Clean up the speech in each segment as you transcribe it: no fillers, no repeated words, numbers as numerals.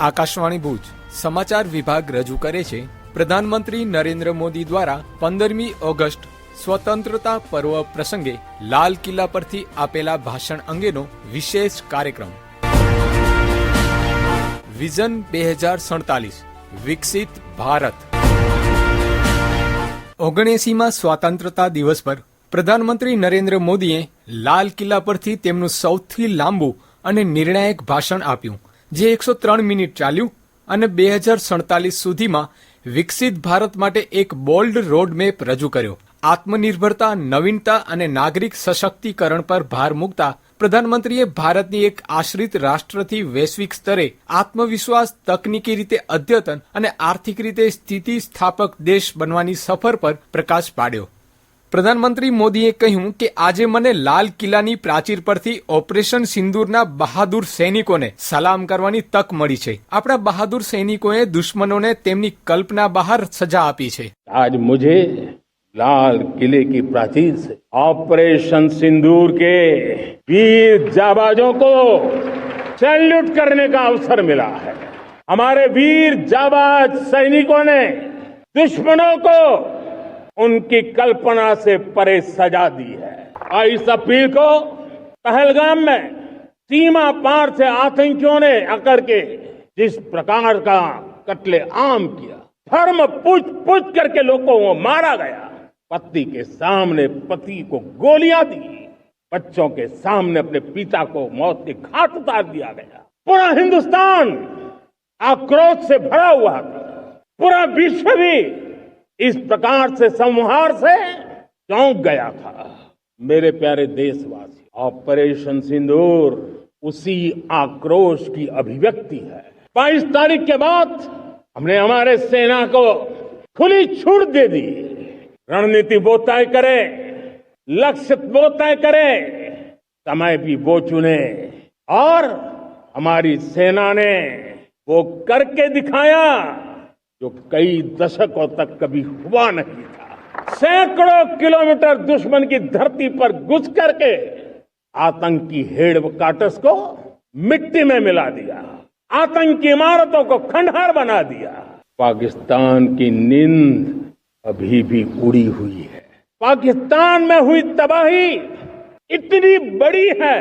આકાશવાણી ભુજ સમાચાર વિભાગ રજૂ કરે છે પ્રધાનમંત્રી નરેન્દ્ર મોદી દ્વારા 15મી ઓગસ્ટ સ્વતંત્રતા પર્વ પ્રસંગે લાલ કિલ્લા પરથી આપેલા ભાષણ અંગેનો વિશેષ કાર્યક્રમ વિઝન 2047 વિકસિત ભારત। 79મા સ્વતંત્રતા દિવસ પર પ્રધાનમંત્રી નરેન્દ્ર મોદીએ લાલ કિલ્લા પરથી તેમનું સૌથી લાંબુ અને નિર્ણાયક ભાષણ આપ્યું, જે 103 મિનિટ ચાલ્યું અને 2047 સુધીમાં વિકસિત ભારત માટે એક બોલ્ડ રોડ મેપ રજૂ કર્યો। આત્મનિર્ભરતા, નવીનતા અને નાગરિક સશક્તિકરણ પર ભાર મૂકતા પ્રધાનમંત્રીએ ભારતની એક આશ્રિત રાષ્ટ્રથી વૈશ્વિક સ્તરે આત્મવિશ્વાસ, તકનીકી રીતે અદ્યતન અને આર્થિક રીતે સ્થિતિસ્થાપક દેશ બનવાની સફર પર પ્રકાશ પાડ્યો। પ્રધાનમંત્રી મોદીએ કહ્યું કે આજે મને લાલ કિલ્લાની પ્રાચીર પરથી ઓપરેશન સિંદૂરના બહાદુર સૈનિકોને સલામ કરવાની તક મળી છે। આપણા બહાદુર સૈનિકોએ દુશ્મનોને તેમની કલ્પના બહાર સજા આપી છે। आज मुझे लाल किले की प्राचीर से ऑपरेशन सिंदूर के वीर जाबाजों को सैल्यूट करने का अवसर मिला है। हमारे वीर जाबाज सैनिकों ने दुश्मनों को उनकी कल्पना से परे सजा दी है। और इस अपील को पहलगाम में सीमा पार से आतंकियों ने आकर के जिस प्रकार का कत्ले आम किया, धर्म पूछ करके लोगों को मारा गया, पति के सामने पति को गोलियां दी, बच्चों के सामने अपने पिता को मौत के घाट उतार दिया गया। पूरा हिंदुस्तान आक्रोश से भरा हुआ था। पूरा विश्व भी इस प्रकार से संहार से चौंक गया था। मेरे प्यारे देशवासी, ऑपरेशन सिंदूर उसी आक्रोश की अभिव्यक्ति है। 22 तारीख के बाद हमने हमारे सेना को खुली छूट दे दी। रणनीति वो तय करे, लक्ष्य वो तय करे, समय भी वो चुने, और हमारी सेना ने वो करके दिखाया जो कई दशकों तक कभी हुआ नहीं था। सैकड़ों किलोमीटर दुश्मन की धरती पर घुस करके आतंकी हेडक्वार्टर्स को मिट्टी में मिला दिया, आतंकी इमारतों को खंडहर बना दिया। पाकिस्तान की नींद अभी भी उड़ी हुई है। पाकिस्तान में हुई तबाही इतनी बड़ी है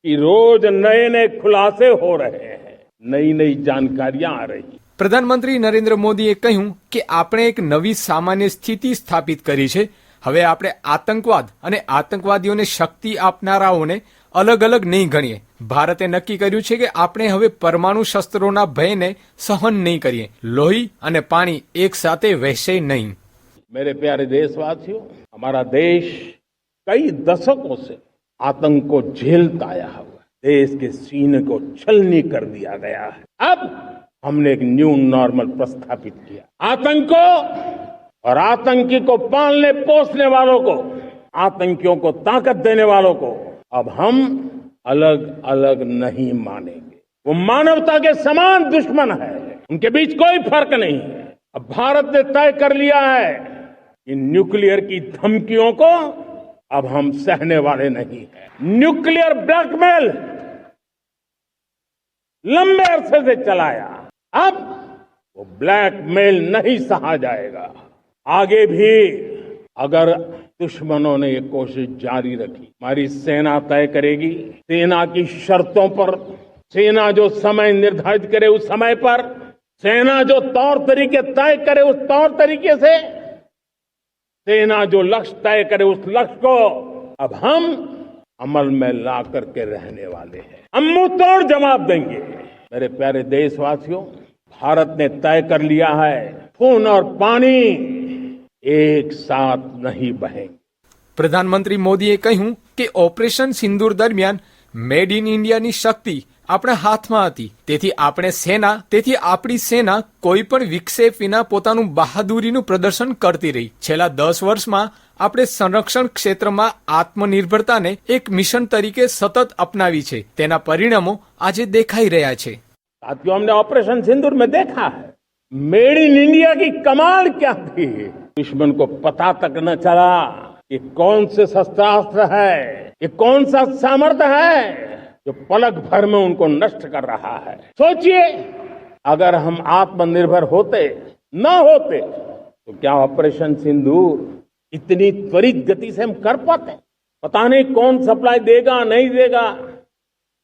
कि रोज नए नए खुलासे हो रहे हैं, नई नई जानकारियां आ रही। પ્રધાનમંત્રી નરેન્દ્ર મોદીએ કહ્યું કે આપણે એક નવી સામાન્ય સ્થિતિ સ્થાપિત કરી છે। હવે આપણે આતંકવાદ અને આતંકવાદીઓને શક્તિ આપનારાઓને અલગ અલગ નહીં ગણીએ। ભારતે નક્કી કર્યું છે કે આપણે હવે પરમાણુ શસ્ત્રોના ભયને સહન નહીં કરીએ। લોહી અને પાણી એક સાથે વહેશે નહીં। मेरे प्यारे देशवासियों, हमारा देश कई दशकों से आतंक को झेलता आया हुआ, देश के सीने को छलनी कर दिया गया है। अब हमने एक न्यू नॉर्मल प्रस्थापित किया। आतंक को और आतंकी को पालने पोसने वालों को, आतंकियों को ताकत देने वालों को अब हम अलग अलग नहीं मानेंगे। वो मानवता के समान दुश्मन है, उनके बीच कोई फर्क नहीं है। अब भारत ने तय कर लिया है कि न्यूक्लियर की धमकियों को अब हम सहने वाले नहीं है। न्यूक्लियर ब्लैकमेल लंबे अरसे से चलाया, अब वो ब्लैकमेल नहीं सहा जाएगा। आगे भी अगर दुश्मनों ने ये कोशिश जारी रखी, हमारी सेना तय करेगी। सेना की शर्तों पर, सेना जो समय निर्धारित करे उस समय पर, सेना जो तौर तरीके तय करे उस तौर तरीके से, सेना जो लक्ष्य तय करे उस लक्ष्य को अब हम अमल में ला करके रहने वाले हैं। हम मुंह तोड़ जवाब देंगे। मेरे प्यारे देशवासियों, भारत ने तय कर लिया है, खून और पानी एक साथ नहीं बहेंगे। પ્રધાનમંત્રી મોદીએ કહ્યું કે ઓપરેશન સિંદૂર દરમિયાન મેડ ઇન ઇન્ડિયાની શક્તિ આપણા હાથમાં હતી। તેથી આપણી સેના કોઈ પણ વિક્ષેપ વિના પોતાનું બહાદુરીનું પ્રદર્શન કરતી રહી। છેલ્લા 10 વર્ષમાં આપણે સંરક્ષણ ક્ષેત્રમાં આત્મનિર્ભરતાને એક મિશન તરીકે સતત અપનાવી છે। તેના પરિણામો આજે દેખાઈ રહ્યા છે। साथियों, हमने ऑपरेशन सिंदूर में देखा है मेड इन इंडिया की कमाल क्या थी। दुश्मन को पता तक न चला कि कौन से शस्त्रास्त्र है, ये कौन सा सामर्थ्य है। जो पलक भर में उनको नष्ट कर रहा है। सोचिए, अगर हम आत्मनिर्भर होते न होते तो क्या ऑपरेशन सिंदूर इतनी त्वरित गति से हम कर पाते? पता नहीं कौन सप्लाई देगा नहीं देगा,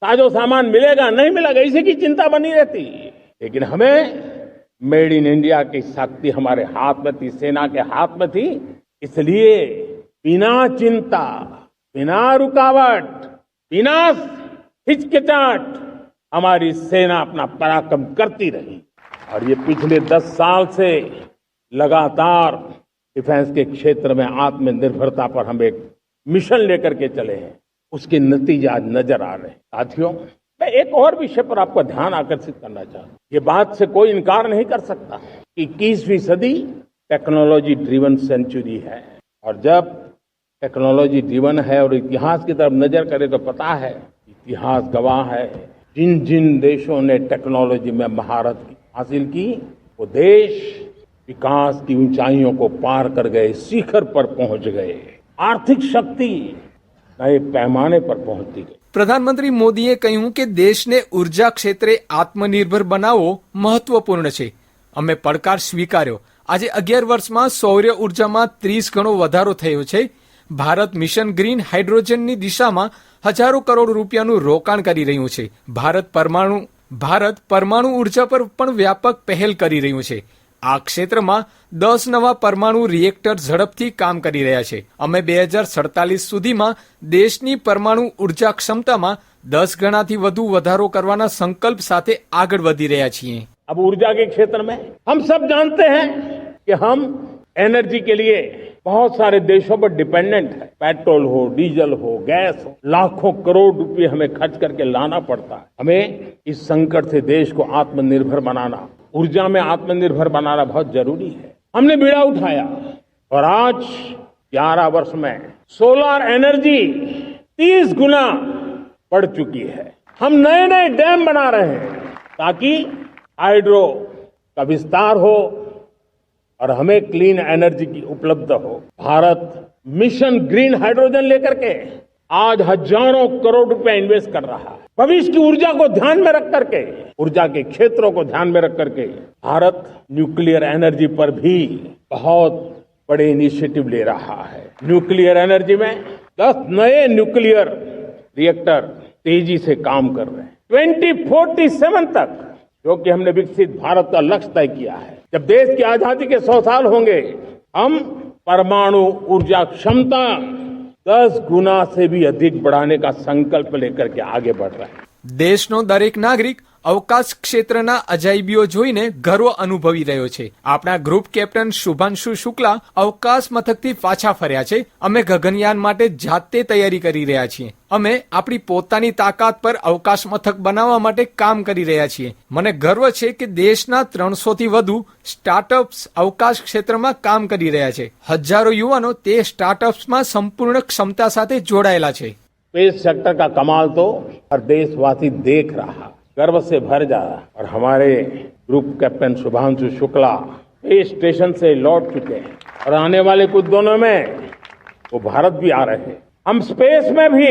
साजो सामान मिलेगा नहीं मिलेगा, इसी की चिंता बनी रहती। लेकिन हमें मेड इन इंडिया की शक्ति हमारे हाथ में थी, सेना के हाथ में थी, इसलिए बिना चिंता, बिना रुकावट, बिना हिचकिचाहट हमारी सेना अपना पराक्रम करती रही। और ये पिछले 10 साल से लगातार डिफेंस के क्षेत्र में आत्मनिर्भरता पर हम एक मिशन लेकर के चले हैं, उसके नतीजे आज नजर आ रहे हैं। साथियों, मैं एक और विषय पर आपका ध्यान आकर्षित करना चाहता हूँ। ये बात से कोई इनकार नहीं कर सकता कि 21वीं सदी टेक्नोलॉजी ड्रिवन सेंचुरी है। और जब टेक्नोलॉजी ड्रिवन है और इतिहास की तरफ नजर करें तो पता है, इतिहास गवाह है, जिन जिन देशों ने टेक्नोलॉजी में महारत हासिल की, वो देश विकास की ऊंचाइयों को पार कर गए, शिखर पर पहुंच गए, आर्थिक शक्ति नए पैमाने पर पहुंचती गई। પ્રધાનમંત્રી મોદીએ કહ્યું કે દેશને ઉર્જા ક્ષેત્રે આત્મનિર્ભર બનાવવો મહત્વપૂર્ણ છે. અમે પડકાર સ્વીકાર્યો. આજે 11 વર્ષમાં સૌર ઉર્જામાં 30 ગણો વધારો થયો છે. ભારત મિશન ગ્રીન હાઇડ્રોજનની દિશામાં હજારો કરોડ રૂપિયાનું રોકાણ કરી રહ્યું છે. ભારત પરમાણુ ઉર્જા પર પણ વ્યાપક પહેલ કરી રહ્યું છે. આ ક્ષેત્રમાં 10 નવા પરમાણુ રિએક્ટર ઝડપથી કામ કરી રહ્યા છે. અમે 2047 સુધીમાં દેશની પરમાણુ ઉર્જા ક્ષમતામાં 10 ગણાથી વધુ વધારો કરવાના સંકલ્પ સાથે આગળ વધી રહ્યા છીએ. अब ऊर्जा के क्षेत्र में हम सब जानते हैं कि हम एनर्जी के लिए बहुत सारे देशों पर डिपेंडेंट है। पेट्रोल हो, डीजल हो, गैस हो, लाखों करोड़ रुपए हमें खर्च करके लाना पड़ता है। हमें इस संकट से देश को आत्मनिर्भर बनाना, ऊर्जा में आत्मनिर्भर बनाना बहुत जरूरी है। हमने बीड़ा उठाया और आज 11 वर्ष में सोलर एनर्जी 30 गुना बढ़ चुकी है। हम नए नए डैम बना रहे हैं ताकि हाइड्रो का विस्तार हो और हमें क्लीन एनर्जी की उपलब्ध हो। भारत मिशन ग्रीन हाइड्रोजन लेकर के आज हजारों करोड़ रुपए इन्वेस्ट कर रहा है। भविष्य की ऊर्जा को ध्यान में रख करके, ऊर्जा के क्षेत्रों को ध्यान में रख करके भारत न्यूक्लियर एनर्जी पर भी बहुत बड़े इनिशिएटिव ले रहा है। न्यूक्लियर एनर्जी में 10 नए न्यूक्लियर रिएक्टर तेजी से काम कर रहे हैं। 2047 तक, जो कि हमने विकसित भारत का लक्ष्य तय किया है, जब देश की आजादी के 100 साल होंगे, हम परमाणु ऊर्जा क्षमता 10 गुना से भी अधिक बढ़ाने का संकल्प लेकर के आगे बढ़ रहे हैं। દેશનો દરેક નાગરિક અવકાશ ક્ષેત્રના અજાયબીઓ જોઈને ગર્વ અનુભવી રહ્યો છે. આપણા ગ્રુપ કેપ્ટન શુભાંશુ શુક્લા અવકાશ મથકથી પાછા ફર્યા છે. અમે ગગનયાન માટે જાતે તૈયારી કરી રહ્યા છીએ. અમે આપણી પોતાની તાકાત પર અવકાશ મથક બનાવવા માટે કામ કરી રહ્યા છીએ. મને ગર્વ છે કે દેશના 300થી વધુ સ્ટાર્ટઅપ્સ અવકાશ ક્ષેત્રમાં કામ કરી રહ્યા છે. હજારો યુવાનો તે સ્ટાર્ટઅપ્સમાં સંપૂર્ણ ક્ષમતા સાથે જોડાયેલા છે. स्पेस सेक्टर का कमाल तो हर देशवासी देख रहा, गर्व से भर जा। और हमारे group captain Shubhanshu Shukla space station से लौट चुके हैं और आने वाले कुछ दिनों में वो भारत भी आ रहे हैं। हम स्पेस में भी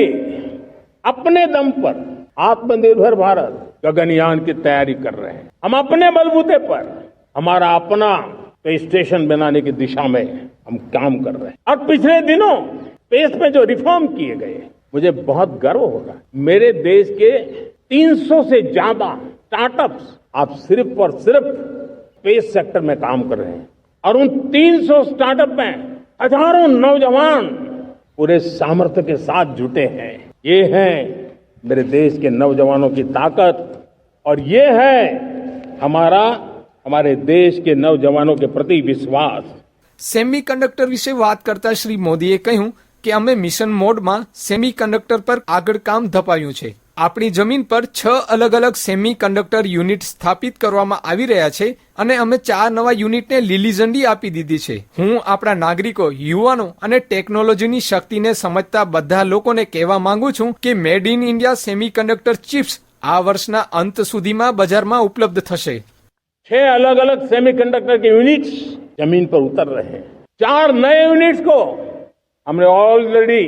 अपने दम पर आत्मनिर्भर भारत गगनयान की तैयारी कर रहे हैं। हम अपने बलबूते पर हमारा अपना स्पेस स्टेशन बनाने की दिशा में हम काम कर रहे हैं। और पिछले दिनों स्पेस में जो रिफॉर्म किए गए, मुझे बहुत गर्व हो रहा है। मेरे देश के 300 से ज्यादा स्टार्टअप्स आप सिर्फ और सिर्फ स्पेस सेक्टर में काम कर रहे हैं और उन 300 स्टार्टअप में हजारों नौजवान पूरे सामर्थ्य के साथ जुटे हैं। ये है मेरे देश के नौजवानों की ताकत और ये है हमारे देश के नौजवानों के प्रति विश्वास. સેમિકન્ડક્ટર વિશે વાત કરતા શ્રી મોદીએ કહ્યું કે અમે મિશન મોડમાં સેમિકન્ડક્ટર પર આગળ કામ ધપાવ્યું છે. આપણી જમીન પર 6 અલગ અલગ સેમિકન્ડક્ટર યુનિટ સ્થાપિત કરવામાં આવી રહ્યા છે અને અમે 4 નવા યુનિટને લીલી ઝંડી આપી દીધી છે. હું આપણા નાગરિકો, યુવાનો અને ટેકનોલોજીની શક્તિને સમજતા બધા લોકોને કહેવા માંગુ છું કે made in India semiconductor chips આ વર્ષના અંત સુધીમાં બજારમાં ઉપલબ્ધ થશે. 6 अलग अलग सेमीकंडक्टर के यूनिट्स जमीन पर उतर रहे हैं. 4 नए यूनिट्स को हमने ऑलरेडी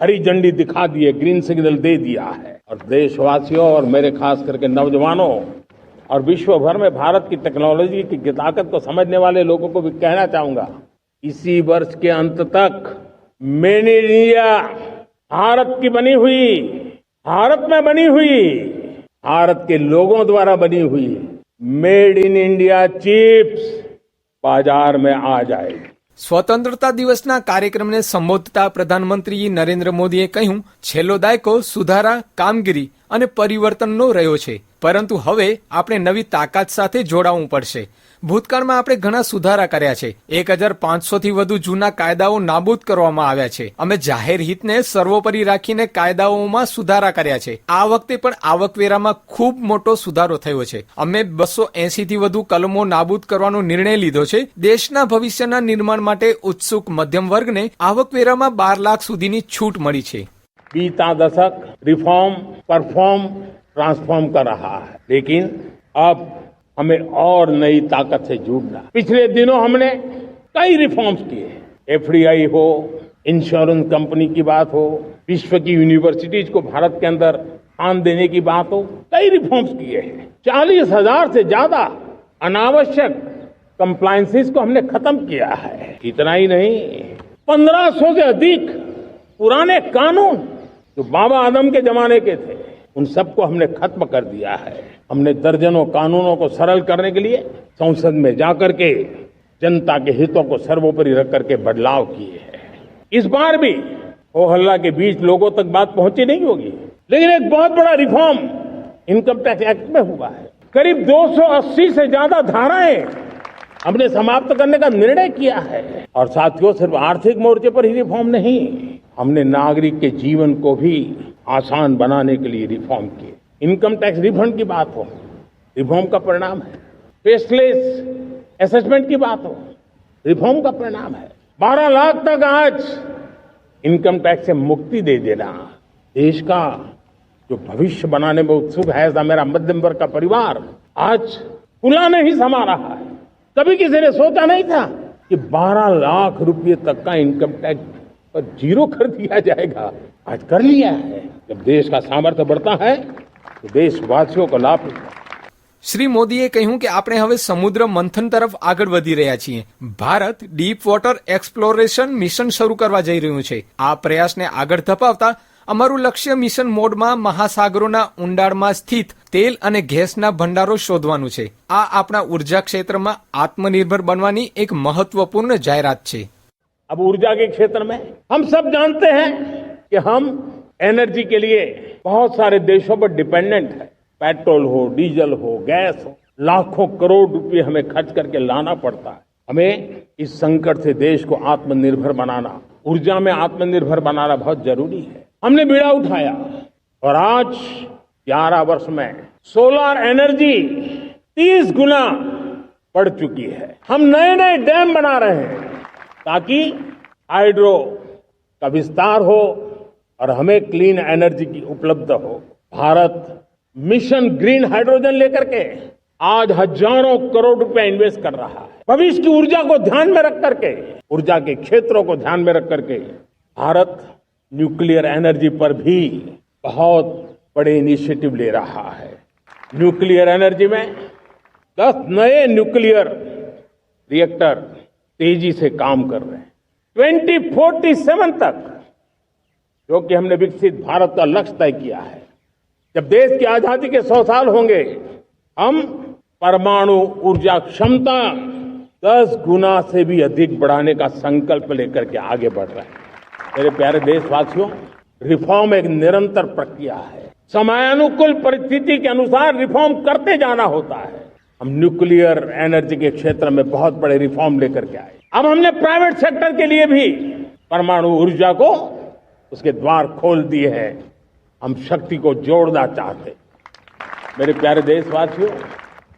हरी झंडी दिखा दी है, ग्रीन सिग्नल दे दिया है। और देशवासियों और मेरे खास करके नौजवानों और विश्व भर में भारत की टेक्नोलॉजी की ताकत को समझने वाले लोगों को भी कहना चाहूंगा, इसी वर्ष के अंत तक मेड इन इंडिया, भारत की बनी हुई, भारत में बनी हुई, भारत के लोगों द्वारा बनी हुई मेड इन इंडिया चिप्स बाजार में आ जाएगी। સ્વતંત્રતા દિવસના કાર્યક્રમને સંબોધતા પ્રધાનમંત્રી નરેન્દ્ર મોદીએ કહ્યું, છેલ્લો દાયકો સુધારા, કામગીરી અને પરિવર્તનનો રહ્યો છે, પરંતુ હવે આપણે નવી તાકાત સાથે જોડાવું પડશે. ભૂતકાળમાં આપણે ઘણા સુધારા કર્યા છે. 1500 થી વધુ જૂના કાયદાઓ નાબૂદ કરવામાં આવ્યા છે. અમે જાહેર હિતને સર્વોપરી રાખીને કાયદાઓમાં સુધારા કર્યા છે. આ વખતે પણ આવકવેરામાં ખૂબ મોટો સુધારો થયો છે. અમે 280 થી વધુ કલમો નાબૂદ કરવાનો નિર્ણય લીધો છે. દેશના ભવિષ્યના નિર્માણ માટે ઉત્સુક મધ્યમ વર્ગને આવકવેરામાં 12 લાખ સુધીની છૂટ મળી છે. बीता दशक रिफॉर्म, परफॉर्म, ट्रांसफॉर्म कर रहा है, लेकिन अब हमें और नई ताकत से जुड़ना। पिछले दिनों हमने कई रिफॉर्म्स किए, एफडीआई हो, इंश्योरेंस कंपनी की बात हो, विश्व की यूनिवर्सिटीज को भारत के अंदर स्थान देने की बात हो, कई रिफॉर्म्स किए हैं। 40,000 से ज्यादा अनावश्यक कंप्लायंसेस को हमने खत्म किया है। इतना ही नहीं, 1500 से अधिक पुराने कानून जो बाबा आदम के जमाने के थे, उन सबको हमने खत्म कर दिया है। हमने दर्जनों कानूनों को सरल करने के लिए संसद में जाकर के जनता के हितों को सर्वोपरि रख करके बदलाव किए हैं। इस बार भी हो हल्ला के बीच लोगों तक बात पहुंची नहीं होगी, लेकिन एक बहुत बड़ा रिफॉर्म इनकम टैक्स एक्ट में हुआ है। करीब 280 से ज्यादा धाराएं हमने समाप्त करने का निर्णय किया है। और साथियों, सिर्फ आर्थिक मोर्चे पर ही रिफॉर्म नहीं, हमने नागरिक के जीवन को भी आसान बनाने के लिए रिफॉर्म किए। इनकम टैक्स रिफंड की बात हो, रिफॉर्म का परिणाम है। फेसलेस असेसमेंट की बात हो, रिफॉर्म का परिणाम है। 12 लाख तक आज इनकम टैक्स से मुक्ति दे देना, देश का जो भविष्य बनाने में उत्सुक है ऐसा मेरा मध्यम वर्ग का परिवार आज खुला नहीं समा रहा है। कभी किसी ने सोचा नहीं था कि 12 लाख रुपए तक का इनकम टैक्स पर जीरो कर दिया जाएगा, आज कर लिया है। जब देश का सामर्थ्य बढ़ता है तो देशवासियों को लाभ मिलता है। શ્રી મોદીએ કહ્યું કે આપણે હવે સમુદ્ર મંથન તરફ આગળ વધી રહ્યા છીએ. Bharat deep water exploration mission શરૂ કરવા જઈ રહ્યું છે. આ પ્રયાસને આગળ ધપાવતા અમારું લક્ષ્ય મિશન મોડમાં મહાસાગરોના ઊંડાણમાં સ્થિત તેલ અને ગેસના ભંડારો શોધવાનું છે. આ આપણા ઉર્જા ક્ષેત્રમાં આત્મનિર્ભર બનવાની એક મહત્વપૂર્ણ જાહેરાત છે. अब ऊर्जा के क्षेत्र में हम सब जानते हैं कि हम एनर्जी के लिए बहुत सारे देशों पर डिपेंडेंट है। पेट्रोल हो, डीजल हो, गैस हो, लाखों करोड़ रुपए हमें खर्च करके लाना पड़ता है। हमें इस संकट से देश को आत्मनिर्भर बनाना, ऊर्जा में आत्मनिर्भर बनाना बहुत जरूरी है। हमने बीड़ा उठाया और आज 11 वर्ष में सोलर एनर्जी 30 गुना बढ़ चुकी है। हम नए नए डैम बना रहे हैं ताकि हाइड्रो का विस्तार हो और हमें क्लीन एनर्जी की उपलब्ध हो। भारत मिशन ग्रीन हाइड्रोजन लेकर के आज हजारों करोड़ रुपए इन्वेस्ट कर रहा है। भविष्य की ऊर्जा को ध्यान में रख करके, ऊर्जा के क्षेत्रों को ध्यान में रख करके भारत न्यूक्लियर एनर्जी पर भी बहुत बड़े इनिशिएटिव ले रहा है। न्यूक्लियर एनर्जी में 10 नए न्यूक्लियर रिएक्टर तेजी से काम कर रहे हैं। 2047 तक, जो कि हमने विकसित भारत का लक्ष्य तय किया है, जब देश की आजादी के 100 साल होंगे, हम परमाणु ऊर्जा क्षमता 10 गुना से भी अधिक बढ़ाने का संकल्प लेकर के आगे बढ़ रहे हैं। मेरे प्यारे देशवासियों, रिफॉर्म एक निरंतर प्रक्रिया है। समयानुकूल परिस्थिति के अनुसार रिफॉर्म करते जाना होता है। हम न्यूक्लियर एनर्जी के क्षेत्र में बहुत बड़े रिफॉर्म लेकर के आए। अब हमने प्राइवेट सेक्टर के लिए भी परमाणु ऊर्जा को उसके द्वार खोल दिए हैं। हम शक्ति को जोड़ना चाहते। मेरे प्यारे देशवासियों,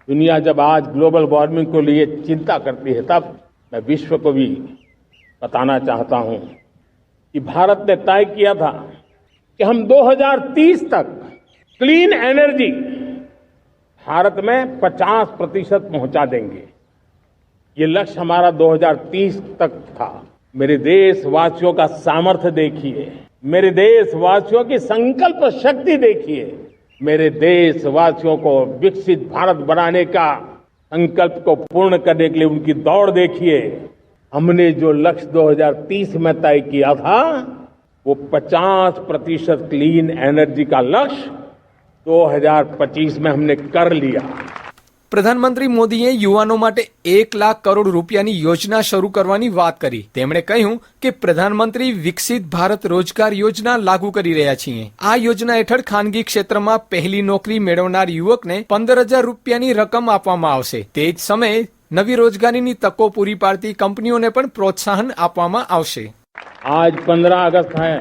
दुनिया जब आज ग्लोबल वार्मिंग को लिए चिंता करती है, तब मैं विश्व को भी बताना चाहता हूं कि भारत ने तय किया था कि हम 2030 तक क्लीन एनर्जी भारत में 50% पहुंचा देंगे। ये लक्ष्य हमारा 2030 तक था। मेरे देशवासियों का सामर्थ्य देखिए, मेरे देशवासियों की संकल्प शक्ति देखिए, मेरे देशवासियों को विकसित भारत बनाने का संकल्प को पूर्ण करने के लिए उनकी दौड़ देखिए। हमने जो लक्ष्य 2030 में तय किया था वो 50% क्लीन एनर्जी का लक्ष्य 2025 में हमने कर लिया। પ્રધાનમંત્રી મોદીએ યુવાનો માટે 1 લાખ કરોડ રૂપિયાની યોજના શરૂ કરવાની વાત કરી. તેમણે કહ્યું કે પ્રધાનમંત્રી વિકસિત ભારત રોજગાર યોજના લાગુ કરી રહ્યા છીએ. આ યોજના હેઠળ ખાનગી ક્ષેત્રમાં પહેલી નોકરી મેળવનાર યુવકને 15,000 રૂપિયાની રકમ આપવામાં આવશે. તે જ સમયે નવી રોજગારીની તકો પૂરી પાડતી કંપનીઓને પણ પ્રોત્સાહન આપવામાં આવશે. आज 15 अगस्त है।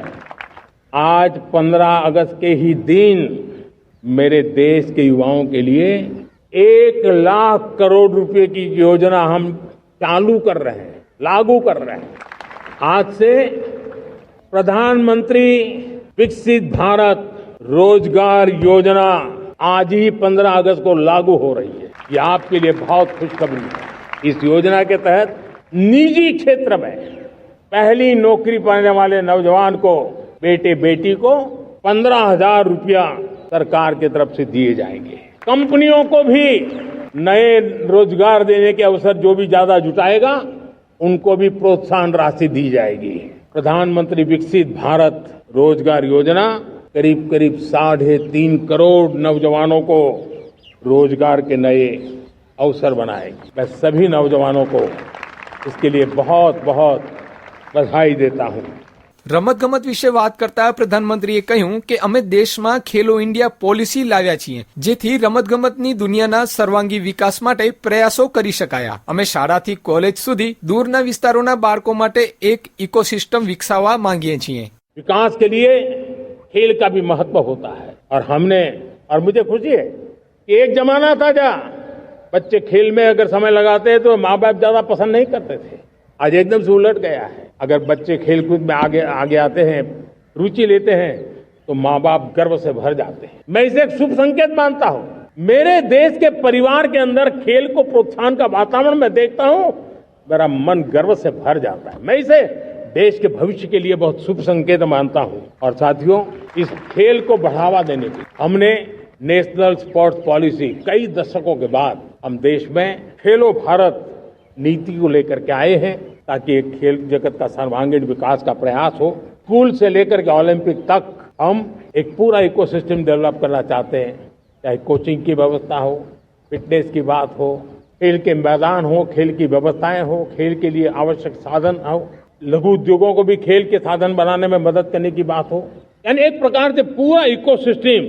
आज 15 अगस्त के ही दिन मेरे देश के युवाओं के लिए 1 लाख करोड़ रुपए की योजना हम चालू कर रहे हैं, लागू कर रहे हैं। आज से प्रधानमंत्री विकसित भारत रोजगार योजना आज ही 15 अगस्त को लागू हो रही है। ये आपके लिए बहुत खुशखबरी है। इस योजना के तहत निजी क्षेत्र में पहली नौकरी पाने वाले नौजवान को, बेटे बेटी को 15,000 रुपया सरकार की तरफ से दिए जाएंगे। कंपनियों को भी नए रोजगार देने के अवसर जो भी ज्यादा जुटाएगा उनको भी प्रोत्साहन राशि दी जाएगी। प्रधानमंत्री विकसित भारत रोजगार योजना करीब करीब 3.5 करोड़ नौजवानों को रोजगार के नए अवसर बनाएगी। मैं सभी नौजवानों को इसके लिए बहुत बहुत बधाई देता हूं। રમતગમત વિશે વાત કરતા પ્રધાનમંત્રીએ કહ્યું કે અમે દેશમાં ખેલો ઇન્ડિયા પોલિસી લાવ્યા છીએ, જેથી રમતગમતની દુનિયાના સર્વાંગી વિકાસ માટે પ્રયાસો કરી શકાયા. અમે શાળાથી કોલેજ સુધી દૂરના વિસ્તારોના બાળકો માટે એક ઇકોસિસ્ટમ વિકસાવવા માંગીએ છીએ. विकास के लिए खेल का भी महत्व होता है और मुझे खुशी है कि एक जमाना था जहाँ बच्चे खेल में अगर समय लगाते तो माँ बाप ज्यादा पसंद नहीं करते थे। आज एकदम से उलट गया है। अगर बच्चे खेलकूद में आगे आते हैं, रुचि लेते हैं तो माँ बाप गर्व से भर जाते हैं। मैं इसे एक शुभ संकेत मानता हूँ। मेरे देश के परिवार के अंदर खेल को प्रोत्साहन का वातावरण मैं देखता हूँ, मेरा मन गर्व से भर जाता है। मैं इसे देश के भविष्य के लिए बहुत शुभ संकेत मानता हूँ। और साथियों, इस खेल को बढ़ावा देने के लिए हमने नेशनल स्पोर्ट्स पॉलिसी कई दशकों के बाद हम देश में खेलो भारत नीति को लेकर के आए हैं, ताकि एक खेल जगत का सर्वांगीण विकास का प्रयास हो। स्कूल से लेकर के ओलंपिक तक हम एक पूरा इकोसिस्टम डेवलप करना चाहते हैं। चाहे कोचिंग की व्यवस्था हो, फिटनेस की बात हो, खेल के मैदान हो, खेल की व्यवस्थाएं हो, खेल के लिए आवश्यक साधन हो, लघु उद्योगों को भी खेल के साधन बनाने में मदद करने की बात हो। यानी एक प्रकार से पूरा इकोसिस्टम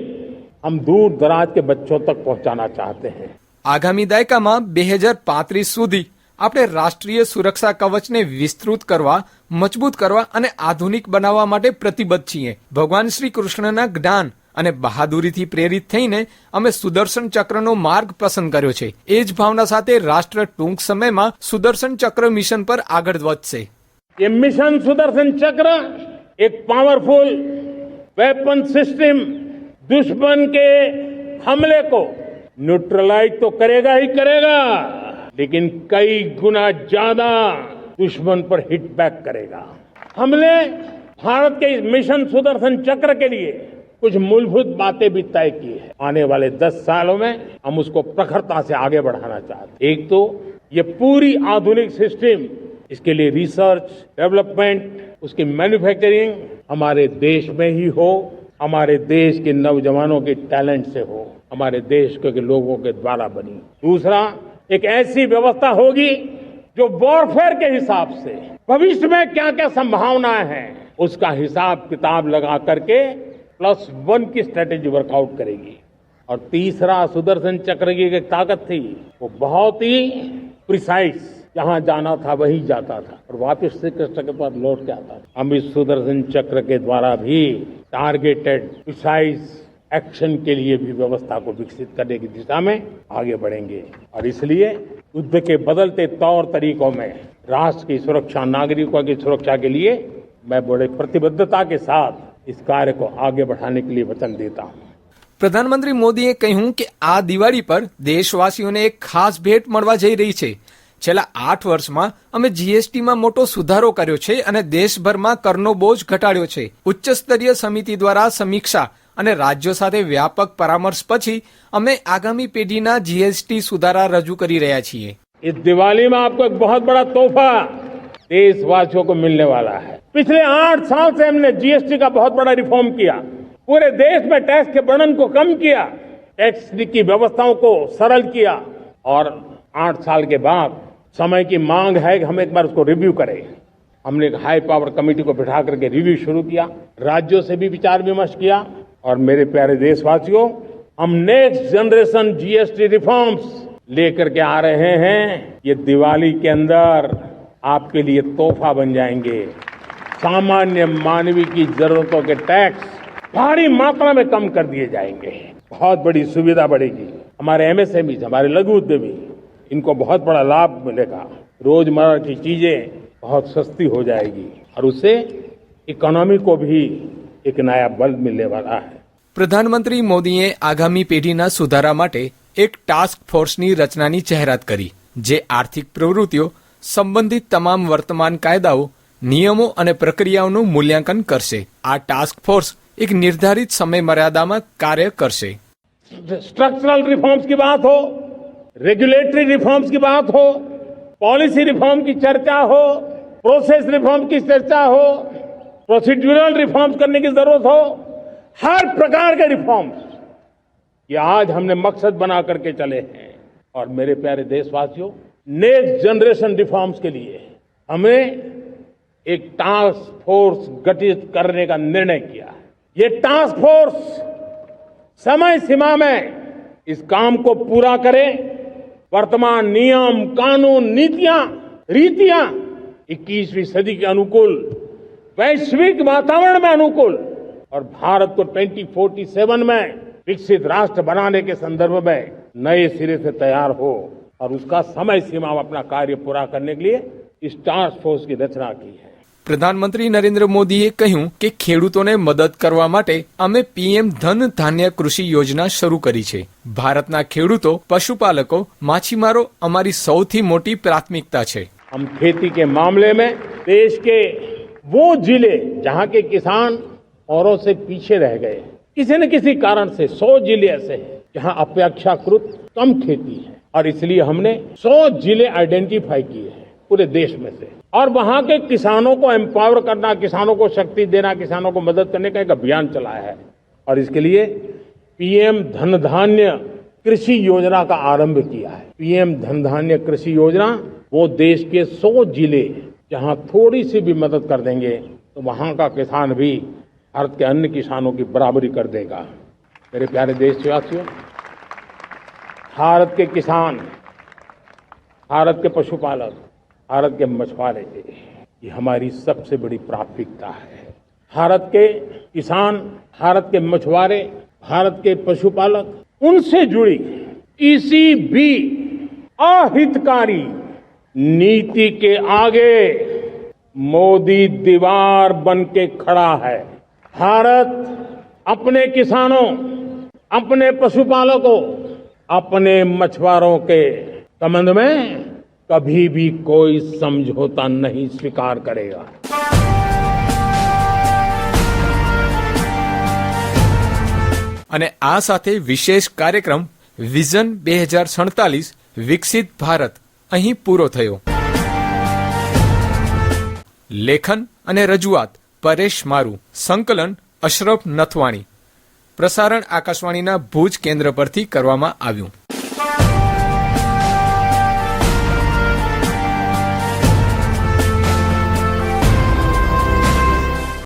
हम दूर दराज के बच्चों तक पहुंचाना चाहते हैं। આગામી દાયકામાં 2035 સુધી આપણે રાષ્ટ્રીય સુરક્ષા કવચને વિસ્તૃત કરવા, મજબૂત કરવા અને આધુનિક બનાવવા માટે પ્રતિબદ્ધ છીએ. ભગવાન શ્રી કૃષ્ણના જ્ઞાન અને બહાદુરીથી પ્રેરિત થઈને અમે સુદર્શન ચક્રનો માર્ગ પસંદ કર્યો છે. એ જ ભાવના સાથે રાષ્ટ્ર ટૂંક સમયમાં સુદર્શન ચક્ર મિશન પર આગળ વધશે. ये मिशन सुदर्शन चक्र एक पावरफुल वेपन सिस्टम दुश्मन के हमले को न्यूट्रलाइज तो करेगा ही करेगा, लेकिन कई गुना ज्यादा दुश्मन पर हिट बैक करेगा। हमने भारत के इस मिशन सुदर्शन चक्र के लिए कुछ मूलभूत बातें भी तय की है। आने वाले 10 सालों में हम उसको प्रखरता से आगे बढ़ाना चाहते हैं। एक तो ये पूरी आधुनिक सिस्टम, इसके लिए रिसर्च डेवलपमेंट, उसकी मैन्युफैक्चरिंग हमारे देश में ही हो, हमारे देश के नौजवानों के टैलेंट से हो, हमारे देश के लोगों के द्वारा बनी। दूसरा, एक ऐसी व्यवस्था होगी जो वॉरफेयर के हिसाब से भविष्य में क्या क्या संभावनाएं हैं उसका हिसाब किताब लगा करके +1 की स्ट्रेटेजी वर्कआउट करेगी। और तीसरा, सुदर्शन चक्र की एक ताकत थी, वो बहुत ही प्रिसाइज, जहां जाना था वहीं जाता था और वापस श्री कृष्ण के पास लौट के आता था। हम इस सुदर्शन चक्र के द्वारा भी टारगेटेड प्रिसाइज एक्शन के लिए भी व्यवस्था को विकसित करने की दिशा में आगे बढ़ेंगे। और इसलिए युद्ध के बदलते तौर तरीकों में राष्ट्र की सुरक्षा, नागरिकों की सुरक्षा के लिए मैं बड़े प्रतिबद्धता के साथ इस कार्य को आगे बढ़ाने के लिए वचन देता हूँ। પ્રધાનમંત્રી મોદીએ કહ્યું કે આ દિવાળી પર દેશવાસીઓને એક ખાસ ભેટ મળવા જઈ રહી છે, છેલ્લા 8 વર્ષમાં અમે જીએસટીમાં મોટો સુધારો કર્યો છે અને દેશભરમાં કરનો બોજ ઘટાડ્યો છે. ઉચ્ચ સ્તરીય સમિતિ દ્વારા સમીક્ષા અને રાજ્યો સાથે વ્યાપક પરામર્શ પછી અમે આગામી પેઢીના જીએસટી સુધારા રજૂ કરી રહ્યા છીએ. इस दिवाली में आपको एक बहुत बड़ा तोहफा देशवासियों को मिलने वाला है. पिछले 8 साल से हमने जीएसटी का बहुत बड़ा रिफॉर्म किया. पूरे देश में टैक्स के बर्डन को कम किया, टैक्स की व्यवस्थाओं को सरल किया और 8 साल के बाद समय की मांग है कि हम एक बार उसको रिव्यू करें. हमने एक हाई पावर कमेटी को बिठा करके रिव्यू शुरू किया, राज्यों से भी विचार विमर्श किया और मेरे प्यारे देशवासियों, हम नेक्स्ट जनरेशन जीएसटी रिफॉर्म्स लेकर के आ रहे हैं. ये दिवाली के अंदर आपके लिए तोहफा बन जाएंगे. सामान्य मानवीय की जरूरतों के टैक्स भारी मात्रा में कम कर दिए जाएंगे. बहुत बड़ी सुविधा बढ़ेगी. हमारे एमएसएमई, हमारे लघु उद्यमी, इनको बहुत बड़ा लाभ मिलेगा. रोजमर्रा की चीजें बहुत सस्ती हो जाएगी और उससे इकोनॉमी को भी एक नया बल मिलने वाला है. પ્રધાનમંત્રી મોદીએ આગામી પેઢીના સુધારા માટે એક ટાસ્ક ફોર્સની રચનાની જાહેરાત કરી, જે આર્થિક પ્રવૃત્તિઓ સંબંધિત તમામ વર્તમાન કાયદાઓ, નિયમો અને પ્રક્રિયાઓનું મૂલ્યાંકન કરશે. આ ટાસ્ક ફોર્સ એક નિર્ધારિત સમય મર્યાદામાં કાર્ય કરશે. स्ट्रक्चरल रिफॉर्म्स की बात हो, रेगुलेटरी रिफॉर्म्स की बात हो, पॉलिसी रिफॉर्म की चर्चा हो, प्रोसेस रिफॉर्म की चर्चा हो, प्रोसीड्यूरल रिफॉर्म्स करने की जरूरत हो, हर प्रकार के रिफॉर्म्स ये आज हमने मकसद बना करके चले हैं. और मेरे प्यारे देशवासियों, नेक्स्ट जनरेशन रिफॉर्म्स के लिए हमें एक टास्क फोर्स गठित करने का निर्णय किया है. ये टास्क फोर्स समय सीमा में इस काम को पूरा करे. वर्तमान नियम, कानून, नीतियां, रीतियां 21वीं सदी के अनुकूल, वैश्विक वातावरण में अनुकूल और भारत को 2047 में विकसित राष्ट्र बनाने के संदर्भ में नए सिरे से तैयार हो और उसका समय सीमा में अपना कार्य पूरा करने के लिए इस टास्क फोर्स की रचना की है. પ્રધાનમંત્રી નરેન્દ્ર મોદીએ કહ્યું કે ખેડૂતોને મદદ કરવા માટે અમે પીએમ ધન ધાન્ય કૃષિ યોજના શરૂ કરી છે. ભારતના ખેડૂતો, પશુપાલકો, માછીમારો અમારી સૌથી મોટી પ્રાથમિકતા છે. हम खेती के मामले में देश के वो जिले जहां के किसान औरों से पीछे रह गए, किसी न किसी कारण से 100 जिले ऐसे हैं जहां अपेक्षाकृत कम खेती है और इसलिए हमने 100 जिले आइडेंटिफाई किए हैं पूरे देश में से और वहां के किसानों को एम्पावर करना, किसानों को शक्ति देना, किसानों को मदद करने का एक अभियान चलाया है. और इसके लिए पीएम धन धान्य कृषि योजना का आरंभ किया है. पीएम धन धान्य कृषि योजना वो देश के 100 जिले जहां थोड़ी सी भी मदद कर देंगे तो वहां का किसान भी भारत के अन्य किसानों की बराबरी कर देगा. मेरे प्यारे देशवासियों, भारत के किसान, भारत के पशुपालक, भारत के मछुआरे, ये हमारी सबसे बड़ी प्राथमिकता है. भारत के किसान, भारत के मछुआरे, भारत के पशुपालक, उनसे जुड़ी किसी भी अहितकारी नीति के आगे मोदी दीवार बन के खड़ा है. भारत अपने किसानों, अपने पशुपालकों, अपने मछुआरों के संबंध में कभी भी कोई समझौता नहीं स्वीकार करेगा. અને આ સાથે વિશેષ કાર્યક્રમ વિઝન 2047 વિકસિત ભારત અહીં પૂરો થયો. લેખન અને રજૂઆત પરેશ મારુ, સંકલન અશરફ નથવાણી. પ્રસારણ આકાશવાણીના ભુજ કેન્દ્ર પરથી કરવામાં આવ્યું.